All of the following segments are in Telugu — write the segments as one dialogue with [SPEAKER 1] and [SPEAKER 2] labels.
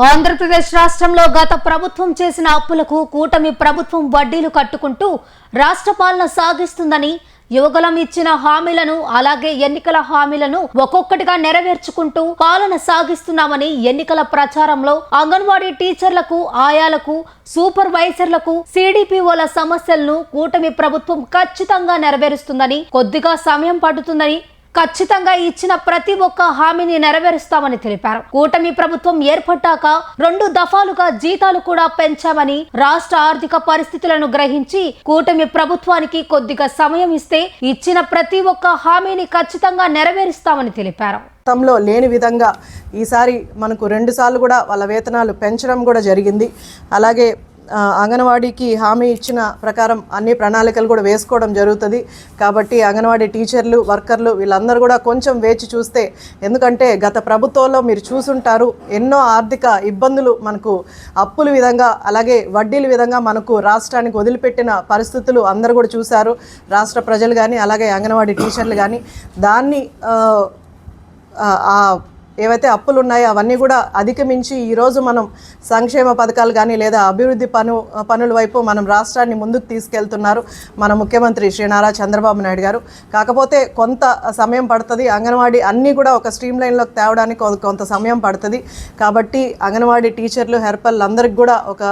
[SPEAKER 1] ఆంధ్రప్రదేశ్ రాష్ట్రంలో గత ప్రభుత్వం చేసిన అప్పులకు కూటమి ప్రభుత్వం వడ్డీలు కట్టుకుంటూ రాష్ట్ర పాలన సాగిస్తుందని, యువగలం ఇచ్చిన హామీలను అలాగే ఎన్నికల హామీలను ఒక్కొక్కటిగా నెరవేర్చుకుంటూ పాలన సాగిస్తున్నామని ఎన్నికల ప్రచారంలో అంగన్వాడీ టీచర్లకు, ఆయాలకు, సూపర్వైజర్లకు, సిడిపిఓల సమస్యలను కూటమి ప్రభుత్వం ఖచ్చితంగా నెరవేరుస్తుందని, కొద్దిగా సమయం పడుతుందని, ఖచ్చితంగా ఇచ్చిన ప్రతి ఒక్క హామీని నెరవేరుస్తామని తెలిపారు. కూటమి ప్రభుత్వం ఏర్పడ్డాక 2 దఫాలుగా జీతాలు కూడా పెంచామని, రాష్ట్ర ఆర్థిక పరిస్థితులను గ్రహించి కూటమి ప్రభుత్వానికి కొద్దిగా సమయం ఇస్తే ఇచ్చిన ప్రతి ఒక్క హామీని ఖచ్చితంగా నెరవేరుస్తామని తెలిపారు.
[SPEAKER 2] గతంలో లేని విధంగా ఈసారి మనకు 2 సార్లు కూడా వాళ్ళ వేతనాలు పెంచడం కూడా జరిగింది. అలాగే అంగన్వాడీకి హామీ ఇచ్చిన ప్రకారం అన్ని ప్రణాళికలు కూడా వేసుకోవడం జరుగుతుంది. కాబట్టి అంగన్వాడీ టీచర్లు, వర్కర్లు వీళ్ళందరూ కూడా కొంచెం వేచి చూస్తే, ఎందుకంటే గత ప్రభుత్వంలో మీరు చూసుంటారు ఎన్నో ఆర్థిక ఇబ్బందులు, మనకు అప్పుల విధంగా అలాగే వడ్డీల విధంగా మనకు రాష్ట్రానికి వదిలిపెట్టిన పరిస్థితులు అందరూ కూడా చూశారు. రాష్ట్ర ప్రజలు కానీ అలాగే అంగన్వాడీ టీచర్లు కానీ దాన్ని ఏవైతే అప్పులు ఉన్నాయో అవన్నీ కూడా అధిగమించి ఈరోజు మనం సంక్షేమ పథకాలు కానీ లేదా అభివృద్ధి పనుల వైపు మనం రాష్ట్రాన్ని ముందుకు తీసుకెళ్తున్నారు మన ముఖ్యమంత్రి శ్రీ నారా చంద్రబాబు నాయుడు గారు. కాకపోతే కొంత సమయం పడుతుంది. అంగన్వాడీ అన్నీ కూడా ఒక స్ట్రీమ్ లైన్లోకి తేవడానికి కొంత సమయం పడుతుంది. కాబట్టి అంగన్వాడీ టీచర్లు, హెల్పర్లు అందరికి కూడా ఒక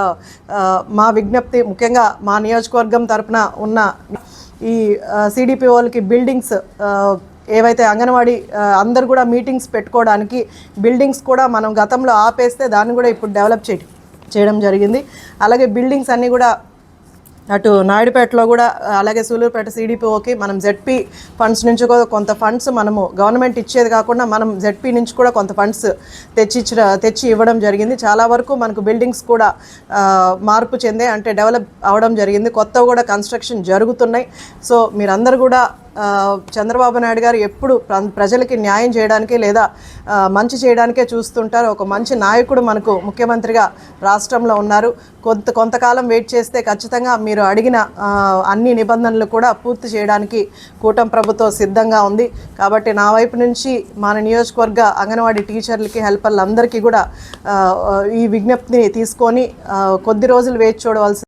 [SPEAKER 2] మా విజ్ఞప్తి, ముఖ్యంగా మా నియోజకవర్గం తరపున ఉన్న ఈ సిడిపిఓలకి బిల్డింగ్స్ ఏవైతే అంగన్వాడీ అందరు కూడా మీటింగ్స్ పెట్టుకోవడానికి బిల్డింగ్స్ కూడా మనం గతంలో ఆపేస్తే దాన్ని కూడా ఇప్పుడు డెవలప్ చేయడం జరిగింది. అలాగే బిల్డింగ్స్ అన్నీ కూడా అటు నాయుడుపేటలో కూడా అలాగే సూలూరుపేట సిడిపిఓకి మనం జెడ్పీ ఫండ్స్ నుంచి కూడా కొంత ఫండ్స్ మనము గవర్నమెంట్ ఇచ్చేది కాకుండా మనం జెడ్పీ నుంచి కూడా కొంత ఫండ్స్ తెచ్చి ఇవ్వడం జరిగింది. చాలా వరకు మనకు బిల్డింగ్స్ కూడా మార్పు చెందే, అంటే డెవలప్ అవ్వడం జరిగింది. కొత్తవి కూడా కన్స్ట్రక్షన్ జరుగుతున్నాయి. సో మీరందరూ కూడా చంద్రబాబు నాయుడు గారు ఎప్పుడు ప్రజలకి న్యాయం చేయడానికి లేదా మంచి చేయడానికే చూస్తుంటారు. ఒక మంచి నాయకుడు మనకు ముఖ్యమంత్రిగా రాష్ట్రంలో ఉన్నారు. కొంతకాలం వెయిట్ చేస్తే ఖచ్చితంగా మీరు అడిగిన అన్ని నిబంధనలు కూడా పూర్తి చేయడానికి కూటమి ప్రభుత్వం సిద్ధంగా ఉంది. కాబట్టి నా వైపు నుంచి మన నియోజకవర్గ అంగన్వాడీ టీచర్లకి, హెల్పర్లందరికీ కూడా ఈ విజ్ఞప్తిని తీసుకొని కొద్ది రోజులు వేచి చూడవలసి